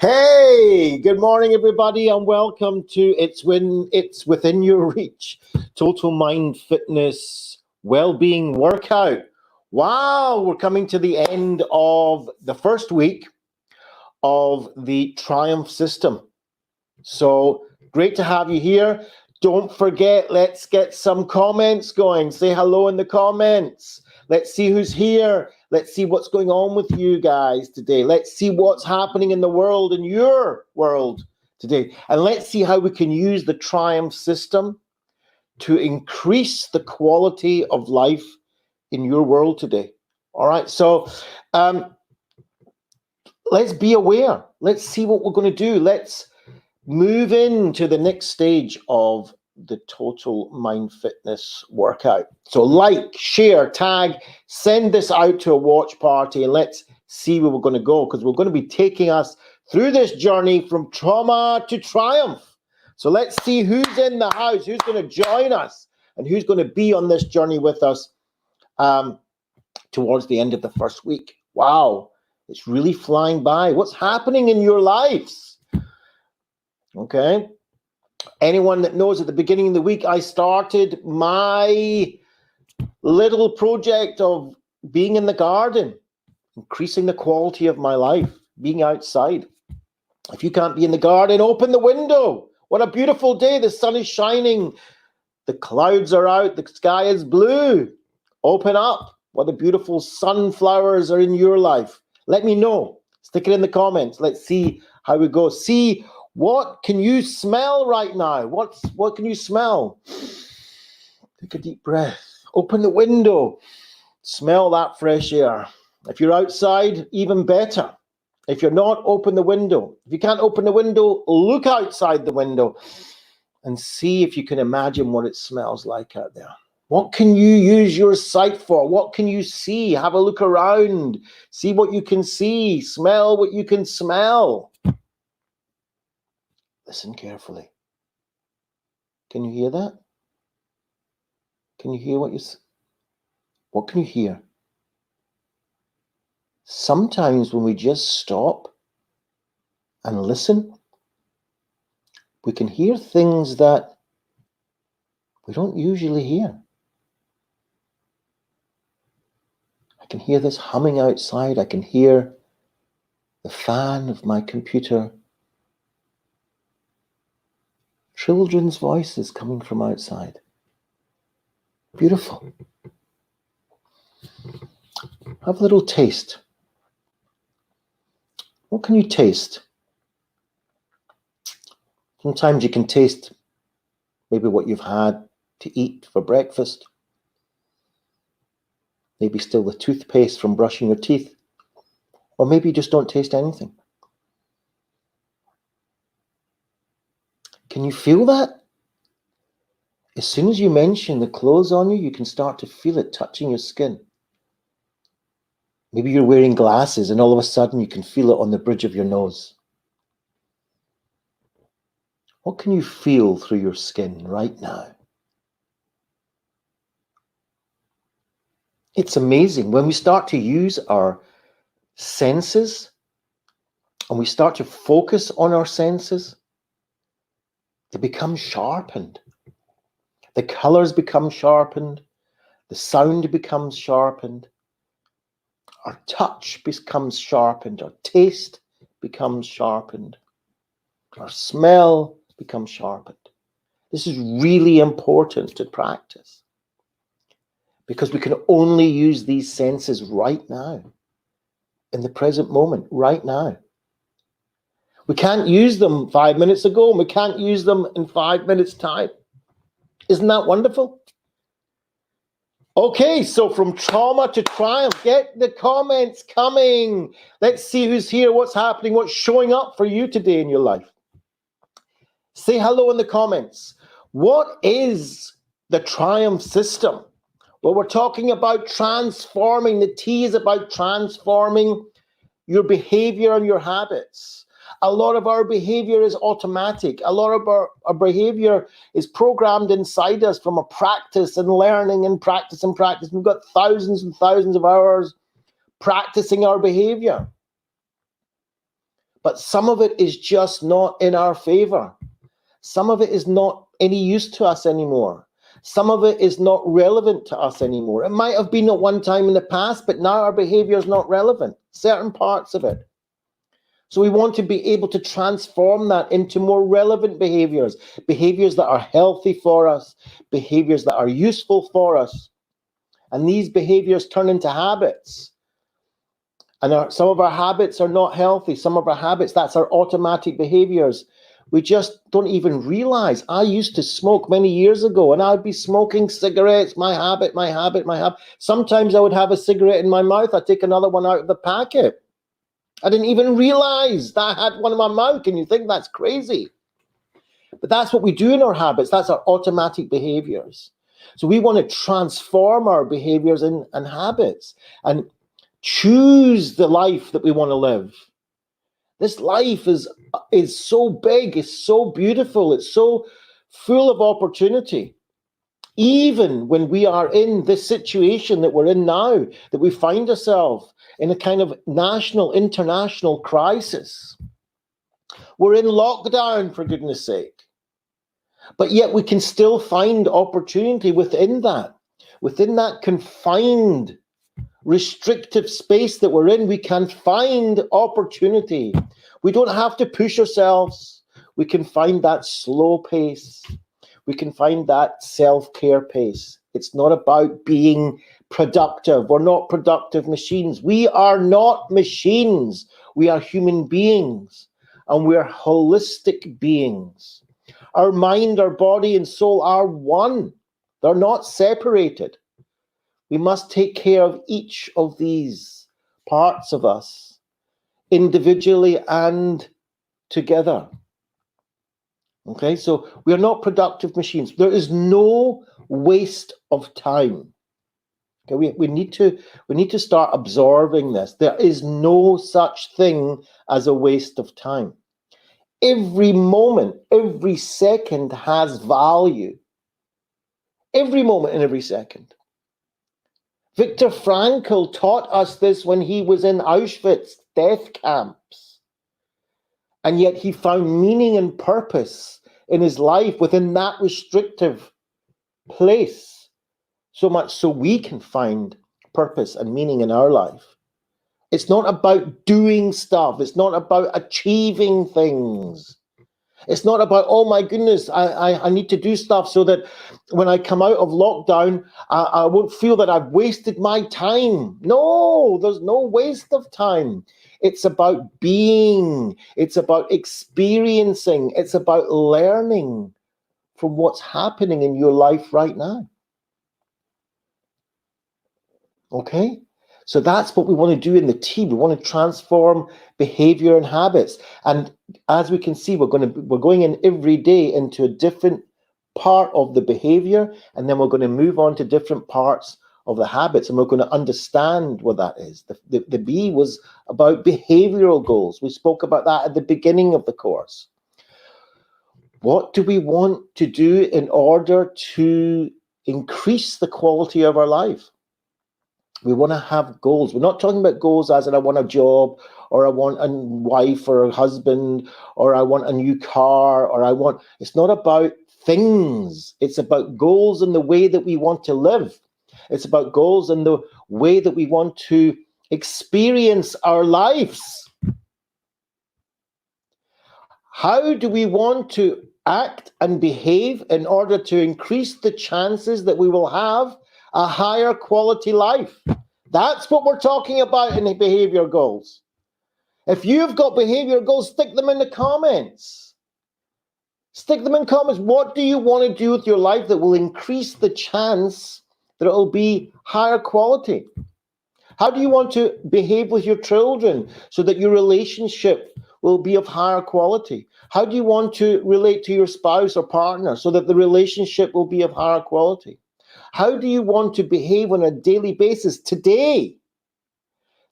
Hey, good morning, everybody, and welcome to It's Within Your Reach, Total Mind Fitness Wellbeing Workout. Wow, we're coming to the end of the first week of the T.R.I.U.M.P.H system. So great to have you here. Don't forget, let's get some comments going. Say hello in the comments. Let's see who's here. Let's see what's going on with you guys today. Let's see what's happening in the world, in your world today. And let's see how we can use the T.R.I.U.M.P.H system to increase the quality of life in your world today. All right, so let's be aware. Let's see what we're going to do. Let's move into the next stage of the Total Mind Fitness workout. So like, share, tag, send this out to a watch party, and let's see where we're going to go, because we're going to be taking us through this journey from trauma to triumph. So let's see who's in the house, who's going to join us, and who's going to be on this journey with us towards the end of the first week. Wow, it's really flying by. What's happening in your lives? Okay. Anyone that knows, at the beginning of the week, I started my little project of being in the garden, increasing the quality of my life, being outside. If you can't be in the garden, open the window. What a beautiful day. The sun is shining. The clouds are out. The sky is blue. Open up. What a beautiful sunflowers are in your life. Let me know. Stick it in the comments. Let's see how we go. See, what can you smell right now? What can you smell? Take a deep breath. Open the window. Smell that fresh air. If you're outside, even better. If you're not, open the window. If you can't open the window, look outside the window and see if you can imagine what it smells like out there. What can you use your sight for? What can you see? Have a look around. See what you can see. Smell what you can smell. Listen carefully. Can you hear that? Can you hear what can you hear? Sometimes when we just stop and listen, we can hear things that we don't usually hear. I can hear this humming outside. I can hear the fan of my computer. Children's voices coming from outside. Beautiful. Have a little taste. What can you taste? Sometimes you can taste maybe what you've had to eat for breakfast. Maybe still the toothpaste from brushing your teeth. Or maybe you just don't taste anything. Can you feel that? As soon as you mention the clothes on you, you can start to feel it touching your skin. Maybe you're wearing glasses and all of a sudden you can feel it on the bridge of your nose. What can you feel through your skin right now? It's amazing when we start to use our senses and we start to focus on our senses, they become sharpened. The colors become sharpened. The sound becomes sharpened. Our touch becomes sharpened. Our taste becomes sharpened. Our smell becomes sharpened. This is really important to practice because we can only use these senses right now, in the present moment, right now. We can't use them 5 minutes ago, and we can't use them in 5 minutes' time. Isn't that wonderful? Okay, so from trauma to triumph, get the comments coming. Let's see who's here, what's happening, what's showing up for you today in your life. Say hello in the comments. What is the T.R.I.U.M.P system? Well, we're talking about transforming. The T is about transforming your behavior and your habits. A lot of our behavior is automatic. A lot of our behavior is programmed inside us from a practice and learning and practice and practice. We've got thousands and thousands of hours practicing our behavior. but some of it is just not in our favor. Some of it is not any use to us anymore. Some of it is not relevant to us anymore. It might have been at one time in the past, but now our behavior is not relevant, certain parts of it. So we want to be able to transform that into more relevant behaviors, behaviors that are healthy for us, behaviors that are useful for us. And these behaviors turn into habits. And some of our habits are not healthy. Some of our habits, that's our automatic behaviors. We just don't even realize. I used to smoke many years ago, and I'd be smoking cigarettes, my habit. Sometimes I would have a cigarette in my mouth. I'd take another one out of the packet. I didn't even realize that I had one in my mouth. Can you think that's crazy? But that's what we do in our habits. That's our automatic behaviors. So we want to transform our behaviors and habits and choose the life that we want to live. This life is so big, it's so beautiful, it's so full of opportunity. Even when we are in this situation that we're in now, that we find ourselves in a kind of national, international crisis. We're in lockdown, for goodness sake. But yet we can still find opportunity within that confined, restrictive space that we're in. We can find opportunity. We don't have to push ourselves. We can find that slow pace. We can find that self-care pace. It's not about being productive. We're not productive machines. We are not machines. We are human beings, and we're holistic beings. Our mind, our body, and soul are one. They're not separated. We must take care of each of these parts of us, individually and together. Okay, so we are not productive machines. There is no waste of time. Okay, we need to start absorbing this. There is no such thing as a waste of time. Every moment, every second has value. Every moment and every second. Viktor Frankl taught us this when he was in Auschwitz death camps. And yet he found meaning and purpose in his life within that restrictive place. So much so we can find purpose and meaning in our life. It's not about doing stuff. It's not about achieving things. It's not about, oh my goodness, I need to do stuff so that when I come out of lockdown, I won't feel that I've wasted my time. No, there's no waste of time. It's about being. It's about experiencing. It's about learning from what's happening in your life right now. Okay? So that's what we want to do in the team. We want to transform behavior and habits. And as we can see, we're going in every day into a different part of the behavior, and then we're going to move on to different parts of the habits, and we're going to understand what that is. The B was about behavioral goals. We spoke about that at the beginning of the course. What do we want to do in order to increase the quality of our life? We want to have goals. We're not talking about goals as in I want a job, or I want a wife or a husband, or I want a new car, it's not about things. It's about goals in the way that we want to live. It's about goals in the way that we want to experience our lives. How do we want to act and behave in order to increase the chances that we will have a higher quality life? That's what we're talking about in the behavior goals. If you've got behavior goals, stick them in the comments. Stick them in comments. What do you want to do with your life that will increase the chance that it will be higher quality? How do you want to behave with your children so that your relationship will be of higher quality? How do you want to relate to your spouse or partner so that the relationship will be of higher quality? How do you want to behave on a daily basis today,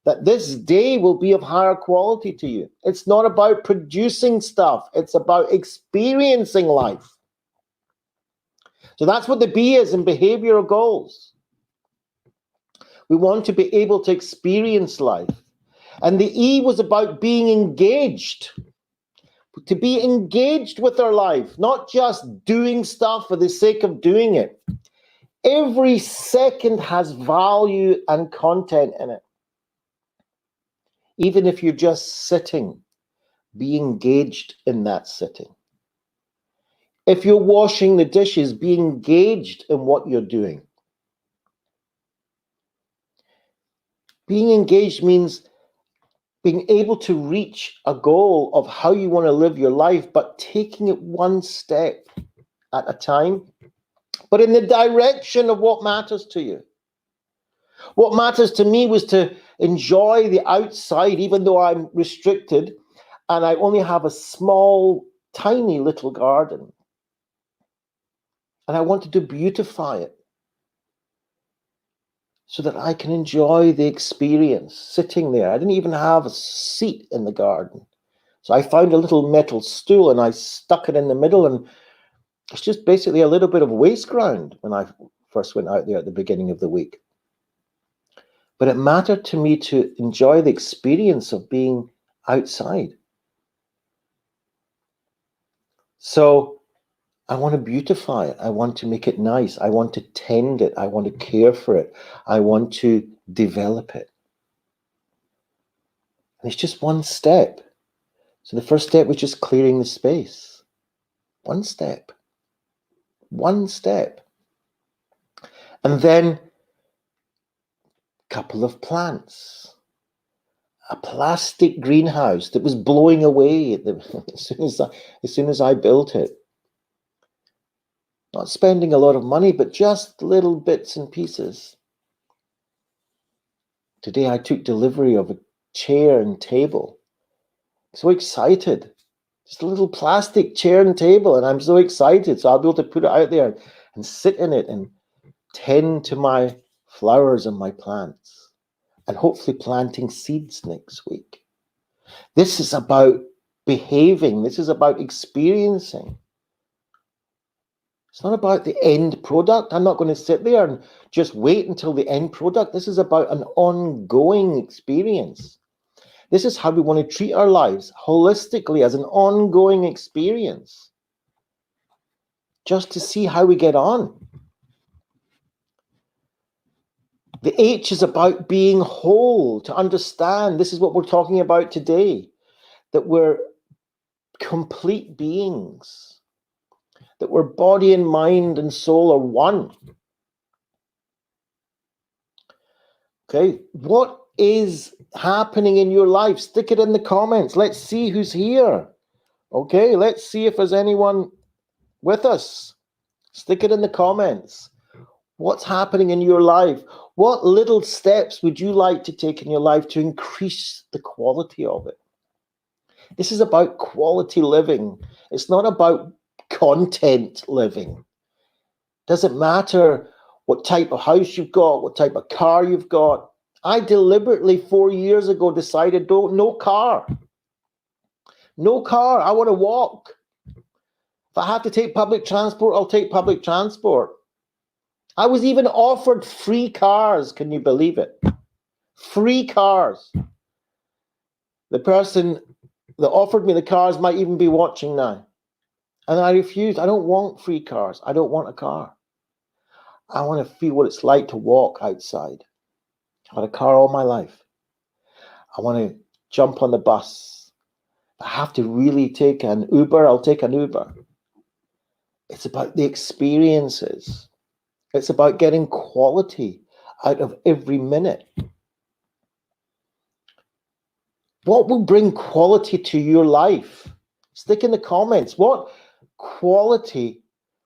that this day will be of higher quality to you? It's not about producing stuff. It's about experiencing life. So that's what the B is in behavioral goals. We want to be able to experience life. And the E was about being engaged. To be engaged with our life, not just doing stuff for the sake of doing it. Every second has value and content in it. Even if you're just sitting, be engaged in that sitting. If you're washing the dishes, be engaged in what you're doing. Being engaged means being able to reach a goal of how you want to live your life, but taking it one step at a time, but in the direction of what matters to you. What matters to me was to enjoy the outside, even though I'm restricted and I only have a small, tiny little garden. And I wanted to beautify it so that I can enjoy the experience sitting there. I didn't even have a seat in the garden. So I found a little metal stool and I stuck it in the middle, and it's just basically a little bit of waste ground when I first went out there at the beginning of the week. But it mattered to me to enjoy the experience of being outside. So I want to beautify it. I want to make it nice. I want to tend it. I want to care for it. I want to develop it. And it's just one step. So the first step was just clearing the space. One step. One step. And then a couple of plants. A plastic greenhouse that was blowing away as soon as I built it. Not spending a lot of money, but just little bits and pieces. Today I took delivery of a chair and table. So excited. Just a little plastic chair and table, and I'm so excited. So I'll be able to put it out there and sit in it and tend to my flowers and my plants, and hopefully planting seeds next week. This is about behaving. This is about experiencing. It's not about the end product. I'm not going to sit there and just wait until the end product. This is about an ongoing experience. This is how we want to treat our lives holistically, as an ongoing experience, just to see how we get on. The H is about being whole, to understand. This is what we're talking about today, that we're complete beings, that we're body and mind and soul are one. Okay, what is happening in your life? Stick it in the comments. Let's see who's here. Okay, let's see if there's anyone with us. Stick it in the comments. What's happening in your life? What little steps would you like to take in your life to increase the quality of it? This is about quality living. It's not about content living. Doesn't matter what type of house you've got, what type of car you've got. I deliberately 4 years ago decided no car. No car. I want to walk. If I have to take public transport, I'll take public transport. I was even offered free cars. Can you believe it? Free cars. The person that offered me the cars might even be watching now. And I refused. I don't want free cars. I don't want a car. I want to feel what it's like to walk outside. I've had a car all my life. I want to jump on the bus. If I have to really take an Uber, I'll take an Uber. It's about the experiences. It's about getting quality out of every minute. What will bring quality to your life? Stick in the comments. What quality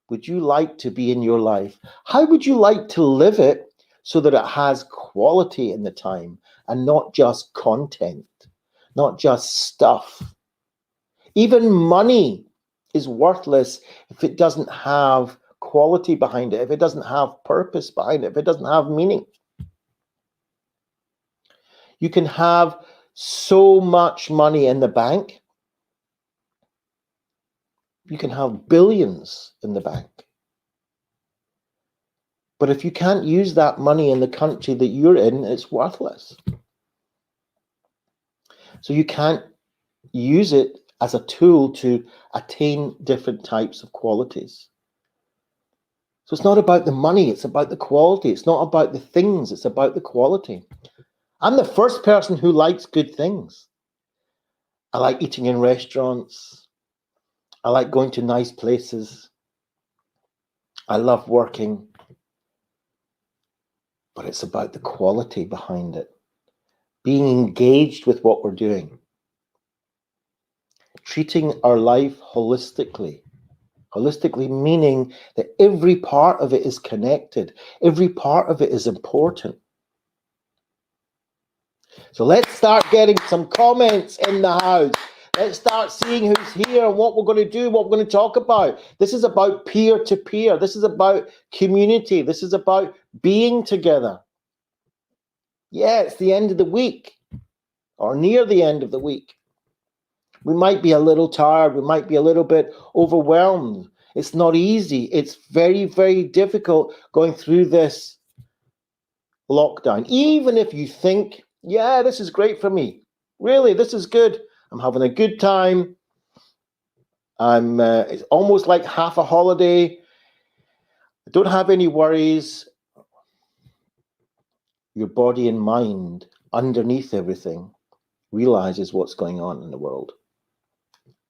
would you like to be in your life? How would you like to live it so that it has quality in the time and not just content, not just stuff? Even money is worthless if it doesn't have quality behind it, if it doesn't have purpose behind it, if it doesn't have meaning. You can have so much money in the bank. You can have billions in the bank. But if you can't use that money in the country that you're in, it's worthless. So you can't use it as a tool to attain different types of qualities. So it's not about the money, it's about the quality. It's not about the things, it's about the quality. I'm the first person who likes good things. I like eating in restaurants. I like going to nice places. I love working. But it's about the quality behind it. Being engaged with what we're doing. Treating our life holistically. Holistically meaning that every part of it is connected. Every part of it is important. So let's start getting some comments in the house. Let's start seeing who's here and what we're going to do, what we're going to talk about. This is about peer-to-peer. This is about community. This is about being together. Yeah, it's the end of the week or near the end of the week. We might be a little tired. We might be a little bit overwhelmed. It's not easy. It's very, very difficult going through this lockdown. Even if you think, yeah, this is great for me. Really, this is good. I'm having a good time. It's almost like half a holiday. I don't have any worries. Your body and mind, underneath everything, realizes what's going on in the world.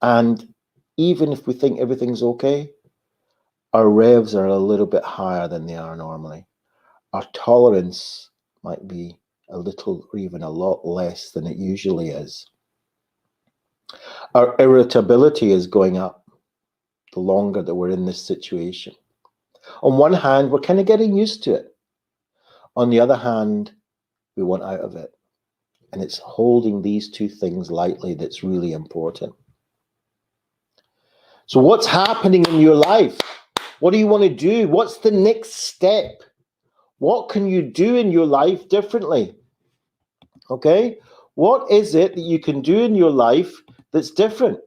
And even if we think everything's okay, our revs are a little bit higher than they are normally. Our tolerance might be a little or even a lot less than it usually is. Our irritability is going up the longer that we're in this situation. On one hand, we're kind of getting used to it. On the other hand, we want out of it. And it's holding these two things lightly that's really important. So what's happening in your life? What do you want to do? What's the next step? What can you do in your life differently? Okay? What is it that you can do in your life that's different?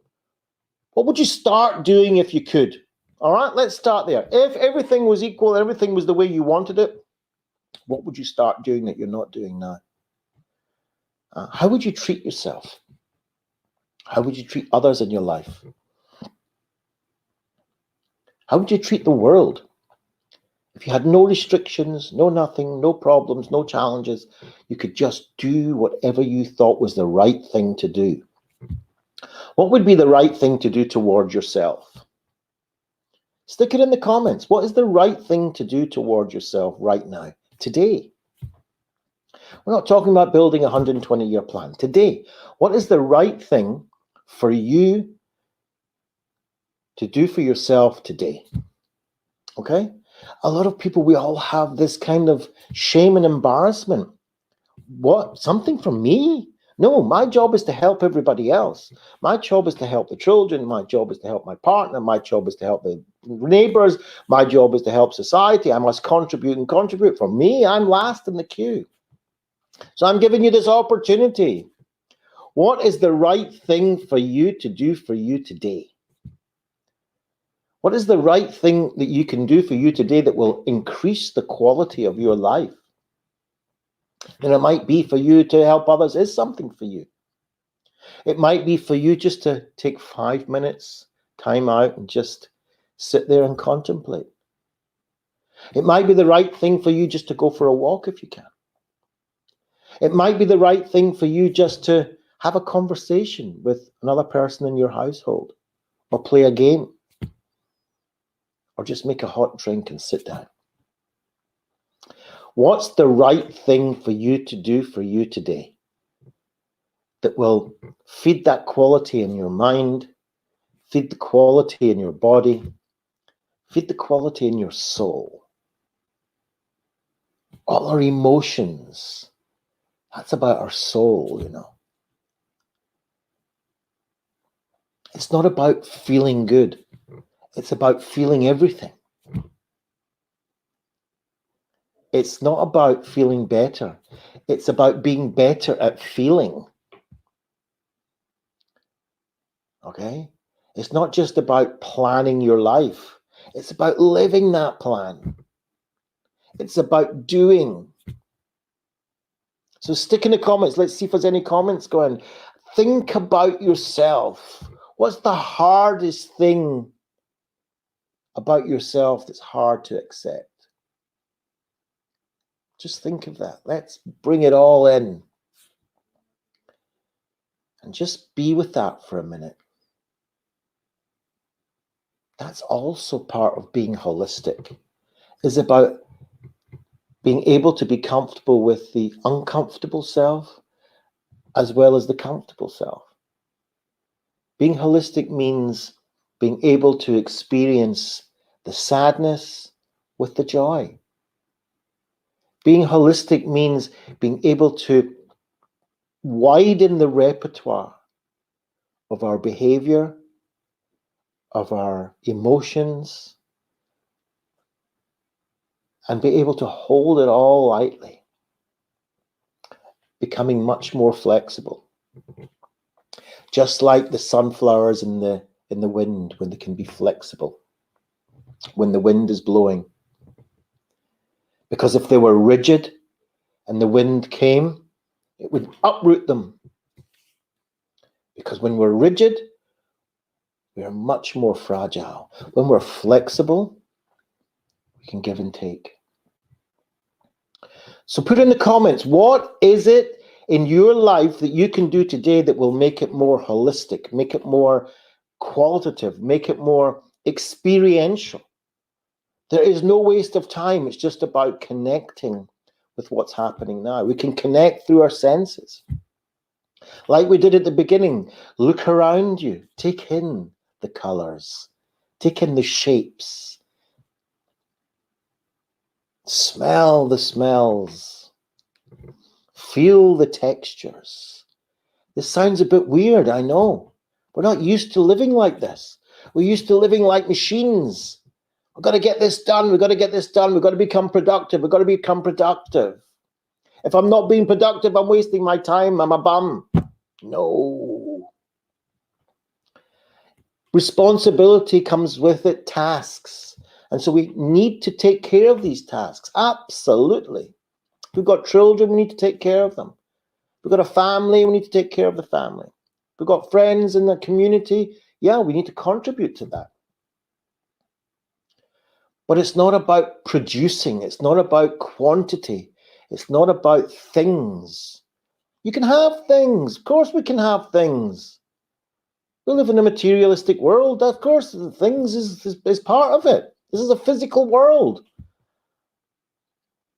What would you start doing if you could? All right, let's start there. If everything was equal, everything was the way you wanted it, what would you start doing that you're not doing now? How would you treat yourself? How would you treat others in your life? How would you treat the world? If you had no restrictions, no nothing, no problems, no challenges, you could just do whatever you thought was the right thing to do. What would be the right thing to do toward yourself? Stick it in the comments. What is the right thing to do toward yourself right now, today? We're not talking about building a 120-year plan. Today, what is the right thing for you to do for yourself today? Okay? A lot of people, we all have this kind of shame and embarrassment. What? Something from me? No, my job is to help everybody else. My job is to help the children. My job is to help my partner. My job is to help the neighbors. My job is to help society. I must contribute and contribute. For me, I'm last in the queue. So I'm giving you this opportunity. What is the right thing for you to do for you today? What is the right thing that you can do for you today that will increase the quality of your life? And it might be for you to help others is something for you. It might be for you just to take 5 minutes, time out, and just sit there and contemplate. It might be the right thing for you just to go for a walk if you can. It might be the right thing for you just to have a conversation with another person in your household, or play a game, or just make a hot drink and sit down. What's the right thing for you to do for you today that will feed that quality in your mind, feed the quality in your body, feed the quality in your soul? All our emotions, that's about our soul, you know. It's not about feeling good. It's about feeling everything. It's not about feeling better. It's about being better at feeling. Okay? It's not just about planning your life. It's about living that plan. It's about doing. So stick in the comments. Let's see if there's any comments going. Think about yourself. What's the hardest thing about yourself that's hard to accept? Just think of that. Let's bring it all in. And just be with that for a minute. That's also part of being holistic. It's about being able to be comfortable with the uncomfortable self as well as the comfortable self. Being holistic means being able to experience the sadness with the joy. Being holistic means being able to widen the repertoire of our behavior, of our emotions, and be able to hold it all lightly, becoming much more flexible. Just like the sunflowers in the wind, when they can be flexible, when the wind is blowing. Because if they were rigid and the wind came, it would uproot them. Because when we're rigid, we are much more fragile. When we're flexible, we can give and take. So put in the comments, what is it in your life that you can do today that will make it more holistic, make it more qualitative, make it more experiential? There is no waste of time. It's just about connecting with what's happening now. We can connect through our senses. Like we did at the beginning, look around you, take in the colors, take in the shapes, smell the smells, feel the textures. This sounds a bit weird, I know. We're not used to living like this. We're used to living like machines. We've got to get this done. We've got to get this done. We've got to become productive. We've got to become productive. If I'm not being productive, I'm wasting my time. I'm a bum. No. Responsibility comes with it, tasks. And so we need to take care of these tasks. Absolutely. If we've got children, we need to take care of them. If we've got a family, we need to take care of the family. If we've got friends in the community, yeah, we need to contribute to that. But it's not about producing. It's not about quantity. It's not about things. You can have things. Of course we can have things. We live in a materialistic world. Of course, things is part of it. This is a physical world.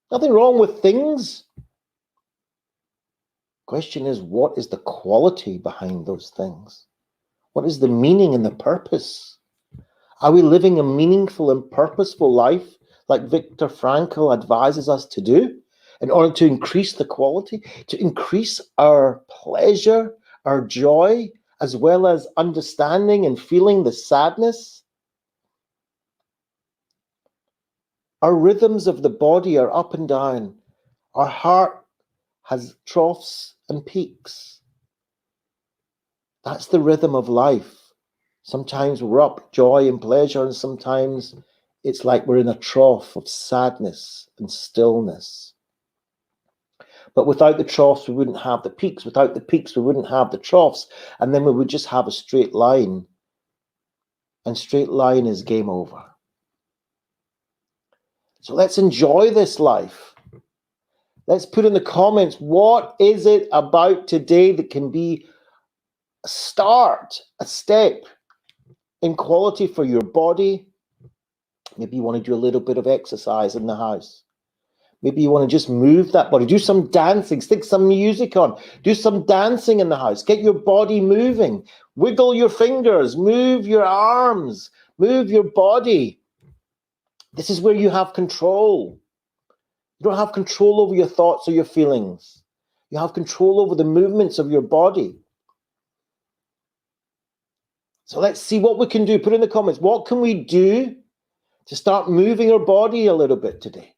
Nothing wrong with things. Question is, what is the quality behind those things? What is the meaning and the purpose? Are we living a meaningful and purposeful life like Viktor Frankl advises us to do in order to increase the quality, to increase our pleasure, our joy, as well as understanding and feeling the sadness? Our rhythms of the body are up and down. Our heart has troughs and peaks. That's the rhythm of life. Sometimes we're up, joy and pleasure, and sometimes it's like we're in a trough of sadness and stillness. But without the troughs, we wouldn't have the peaks. Without the peaks, we wouldn't have the troughs. And then we would just have a straight line. And straight line is game over. So let's enjoy this life. Let's put in the comments, what is it about today that can be a start, a step in quality for your body? Maybe you want to do a little bit of exercise in the house. Maybe you want to just move that body. Do some dancing. Stick some music on. Do some dancing in the house. Get your body moving. Wiggle your fingers. Move your arms. Move your body. This is where you have control. You don't have control over your thoughts or your feelings. You have control over the movements of your body. So let's see what we can do. Put in the comments, what can we do to start moving our body a little bit today?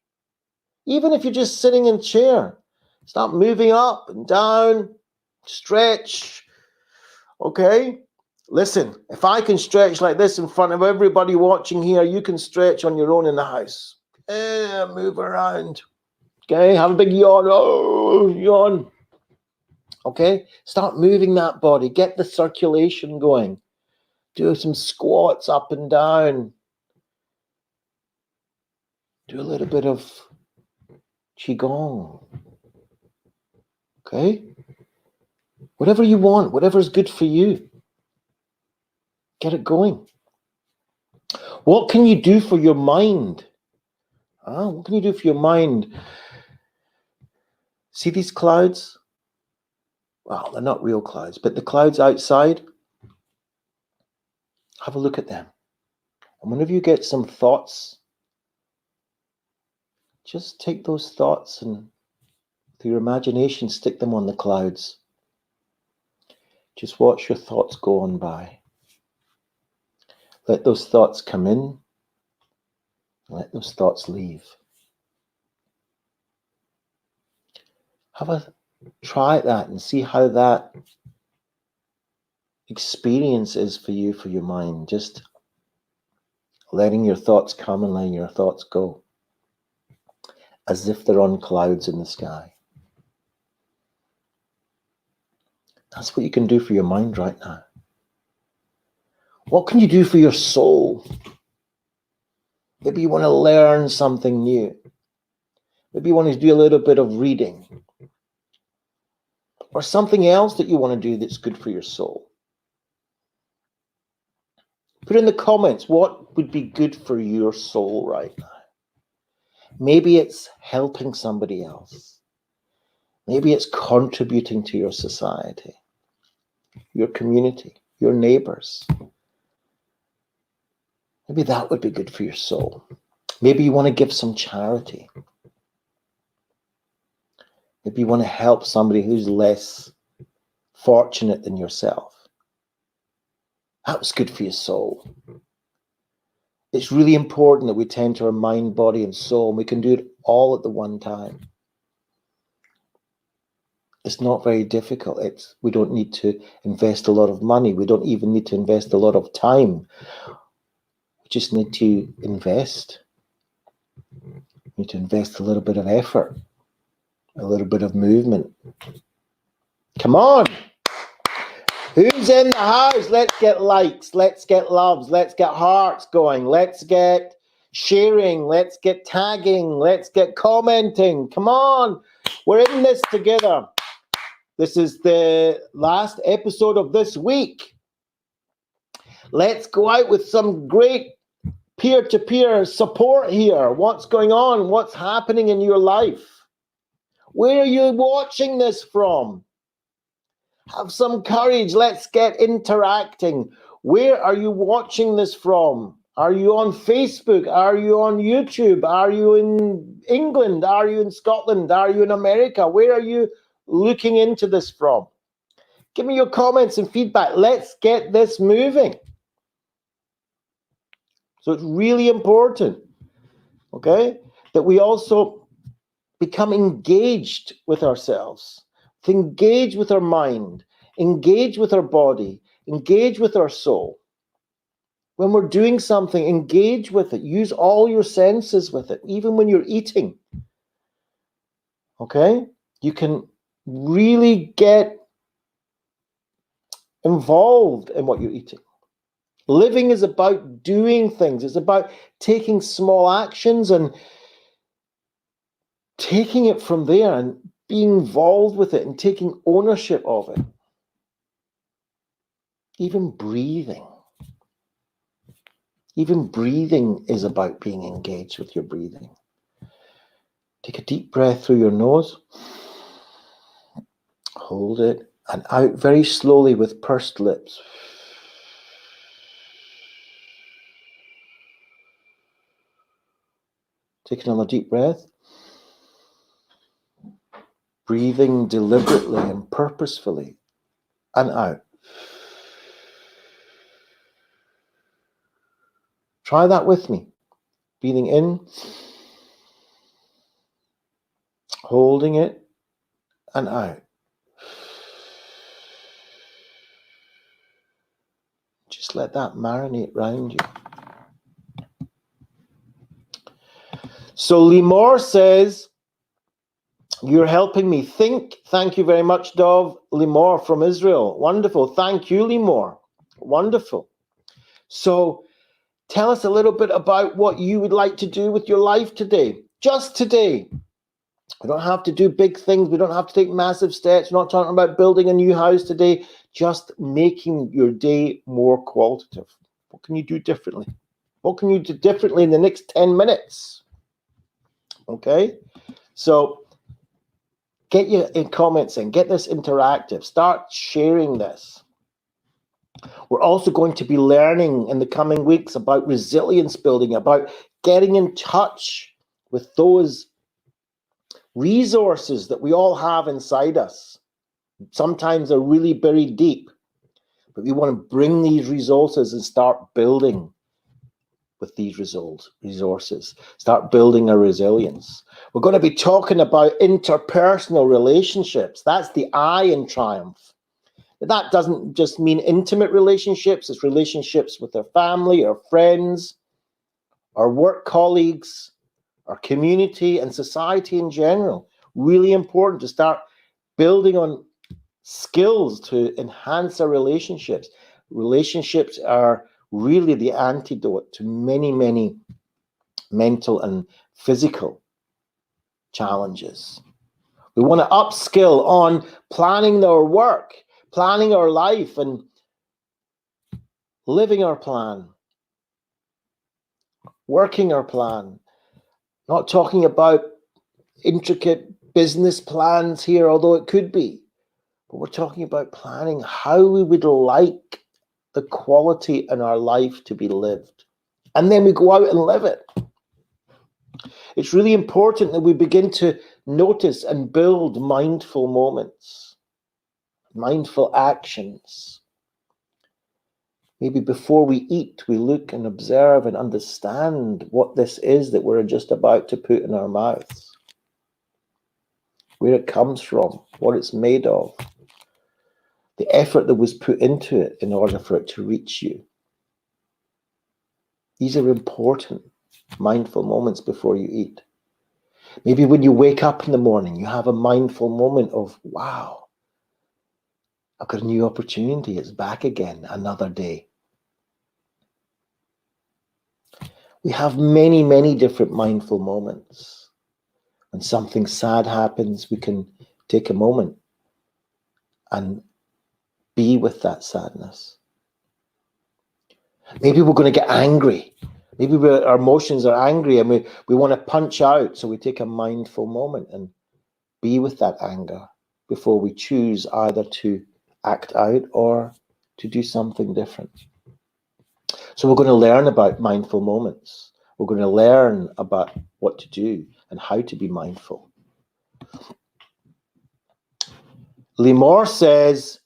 Even if you're just sitting in a chair, start moving up and down, stretch, okay? Listen, if I can stretch like this in front of everybody watching here, you can stretch on your own in the house. Move around, okay? Have a big yawn, oh, yawn. Okay? Start moving that body. Get the circulation going. Do some squats up and down. Do a little bit of Qigong. Okay? Whatever you want, whatever's good for you. Get it going. What can you do for your mind? What can you do for your mind? See these clouds? Well, they're not real clouds, but the clouds outside, have a look at them. And whenever you get some thoughts, just take those thoughts and through your imagination, stick them on the clouds. Just watch your thoughts go on by. Let those thoughts come in. Let those thoughts leave. Try that and see how that experience is for you, for your mind. Just letting your thoughts come and letting your thoughts go. As if they're on clouds in the sky. That's what you can do for your mind right now. What can you do for your soul? Maybe you want to learn something new. Maybe you want to do a little bit of reading. Or something else that you want to do that's good for your soul. Put in the comments what would be good for your soul right now. Maybe it's helping somebody else. Maybe it's contributing to your society, your community, your neighbors. Maybe that would be good for your soul. Maybe you want to give some charity. Maybe you want to help somebody who's less fortunate than yourself. That was good for your soul. It's really important that we tend to our mind, body, and soul, and we can do it all at the one time. It's not very difficult. We don't need to invest a lot of money. We don't even need to invest a lot of time. We just need to invest. We need to invest a little bit of effort, a little bit of movement. Come on! Who's in the house? Let's get likes. Let's get loves. Let's get hearts going. Let's get sharing. Let's get tagging. Let's get commenting. Come on. We're in this together. This is the last episode of this week. Let's go out with some great peer-to-peer support here. What's going on? What's happening in your life? Where are you watching this from? Have some courage. Let's get interacting. Where are you watching this from? Are you on Facebook? Are you on YouTube? Are you in England? Are you in Scotland? Are you in America? Where are you looking into this from? Give me your comments and feedback. Let's get this moving. So it's really important, okay, that we also become engaged with ourselves. To engage with our mind, engage with our body, engage with our soul. When we're doing something, engage with it. Use all your senses with it, even when you're eating. Okay? You can really get involved in what you're eating. Living is about doing things. It's about taking small actions and taking it from there and being involved with it and taking ownership of it. Even breathing. Even breathing is about being engaged with your breathing. Take a deep breath through your nose. Hold it and out very slowly with pursed lips. Take another deep breath. Breathing deliberately and purposefully and out. Try that with me. Breathing in, holding it, and out. Just let that marinate around you. So Lee Moore says, You're helping me think. Thank you very much, Dov. Limor from Israel. Wonderful. Thank you, Limor. Wonderful. So tell us a little bit about what you would like to do with your life today. Just today. We don't have to do big things. We don't have to take massive steps. We're not talking about building a new house today. Just making your day more qualitative. What can you do differently? What can you do differently in the next 10 minutes? Okay? So get your comments in. Get this interactive. Start sharing this. We're also going to be learning in the coming weeks about resilience building, about getting in touch with those resources that we all have inside us. Sometimes they're really buried deep, but we want to bring these resources and start building with these resources. Start building a resilience. We're going to be talking about interpersonal relationships. That's the I in Triumph. That doesn't just mean intimate relationships. It's relationships with our family, our friends, our work colleagues, our community and society in general. Really important to start building on skills to enhance our relationships. Relationships are really the antidote to many, many mental and physical challenges. We want to upskill on planning our work, planning our life, and living our plan, working our plan. Not talking about intricate business plans here, although it could be. But we're talking about planning how we would like the quality in our life to be lived. And then we go out and live it. It's really important that we begin to notice and build mindful moments, mindful actions. Maybe before we eat, we look and observe and understand what this is that we're just about to put in our mouths, where it comes from, what it's made of, the effort that was put into it in order for it to reach you. These are important mindful moments before you eat. Maybe when you wake up in the morning, you have a mindful moment of, wow, I've got a new opportunity. It's back again, another day. We have many, many different mindful moments. When something sad happens, we can take a moment and be with that sadness. Maybe we're going to get angry. Maybe our emotions are angry and we want to punch out. So we take a mindful moment and be with that anger before we choose either to act out or to do something different. So we're going to learn about mindful moments. We're going to learn about what to do and how to be mindful. Limor says,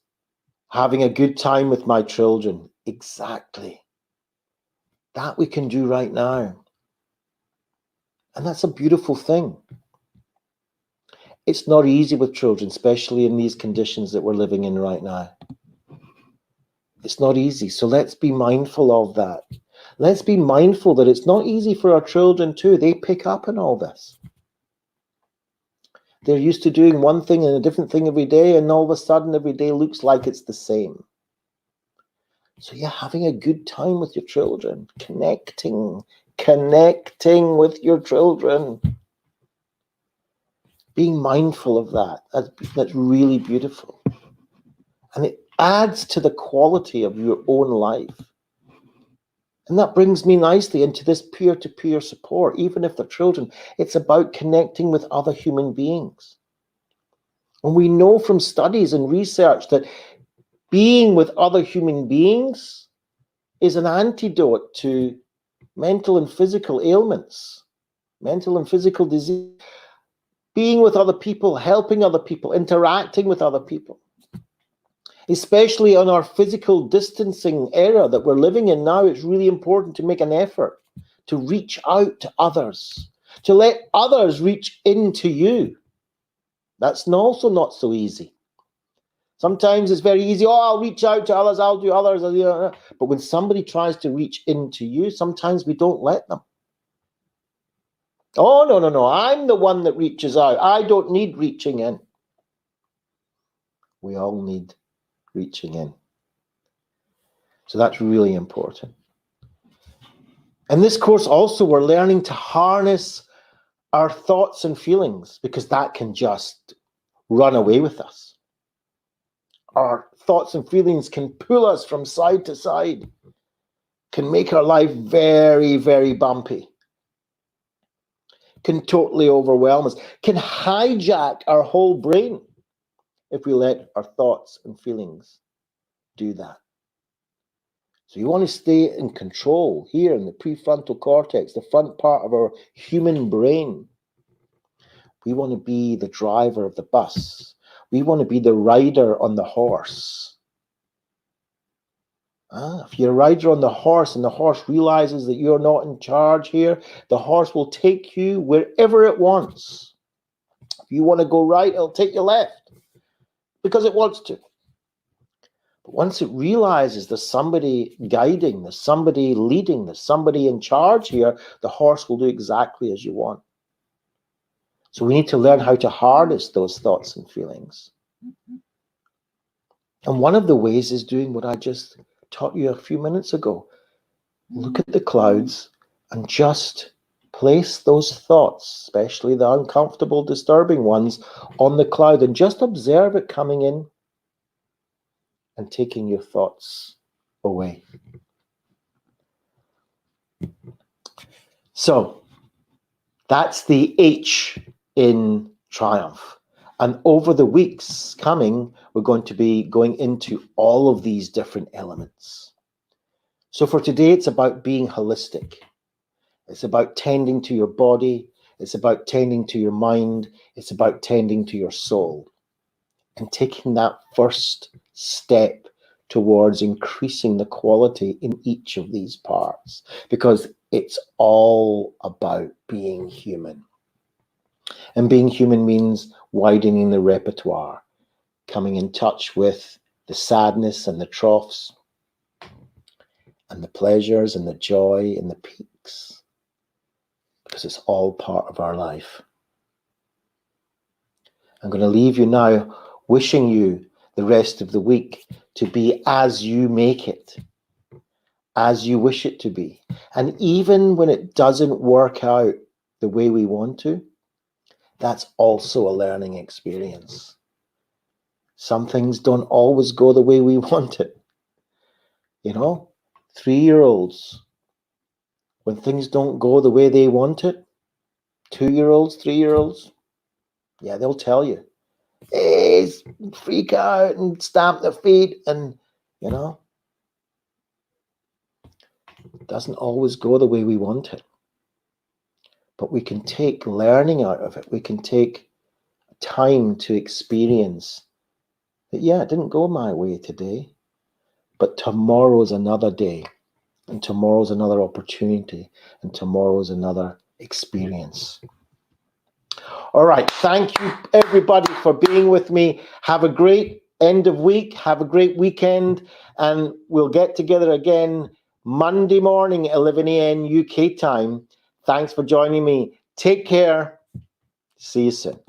having a good time with my children. Exactly. That we can do right now. And that's a beautiful thing. It's not easy with children, especially in these conditions that we're living in right now. It's not easy. So let's be mindful of that. Let's be mindful that it's not easy for our children too. They pick up on all this. They're used to doing one thing and a different thing every day, and all of a sudden every day looks like it's the same. So yeah, having a good time with your children, connecting with your children. Being mindful of that. That's really beautiful. And it adds to the quality of your own life. And that brings me nicely into this peer-to-peer support. Even if they're children, it's about connecting with other human beings. And we know from studies and research that being with other human beings is an antidote to mental and physical ailments, mental and physical disease. Being with other people, helping other people, interacting with other people. Especially on our physical distancing era that we're living in now, it's really important to make an effort to reach out to others, to let others reach into you. That's also not so easy. Sometimes it's very easy. Oh, I'll reach out to others. I'll do others. But when somebody tries to reach into you, sometimes we don't let them. Oh, no, no, no. I'm the one that reaches out. I don't need reaching in. We all need reaching in. So that's really important. In this course also, we're learning to harness our thoughts and feelings, because that can just run away with us. Our thoughts and feelings can pull us from side to side, can make our life very, very bumpy, can totally overwhelm us, can hijack our whole brain if we let our thoughts and feelings do that. So you want to stay in control here in the prefrontal cortex, the front part of our human brain. We want to be the driver of the bus. We want to be the rider on the horse. If you're a rider on the horse and the horse realizes that you're not in charge here, the horse will take you wherever it wants. If you want to go right, it'll take you left because it wants to. But once it realizes there's somebody guiding, there's somebody leading, there's somebody in charge here, the horse will do exactly as you want. So we need to learn how to harness those thoughts and feelings. And one of the ways is doing what I just taught you a few minutes ago. Look at the clouds and just place those thoughts, especially the uncomfortable, disturbing ones, on the cloud and just observe it coming in and taking your thoughts away. So that's the H in triumph. And over the weeks coming, we're going to be going into all of these different elements. So for today, it's about being holistic. It's about tending to your body. It's about tending to your mind. It's about tending to your soul. And taking that first step towards increasing the quality in each of these parts, because it's all about being human. And being human means widening the repertoire, coming in touch with the sadness and the troughs, and the pleasures and the joy and the peaks, because it's all part of our life. I'm going to leave you now wishing you the rest of the week to be as you make it, as you wish it to be. And even when it doesn't work out the way we want to, that's also a learning experience. Some things don't always go the way we want it. 3-year-olds, when things don't go the way they want it, 2-year-olds, 3-year-olds, yeah, they'll tell you. Hey, freak out and stamp their feet, and it doesn't always go the way we want it. But we can take learning out of it. We can take time to experience that, yeah, it didn't go my way today, but tomorrow's another day, and tomorrow's another opportunity, and tomorrow's another experience. All right. Thank you, everybody, for being with me. Have a great end of week. Have a great weekend. And we'll get together again Monday morning, 11 a.m. UK time. Thanks for joining me. Take care. See you soon.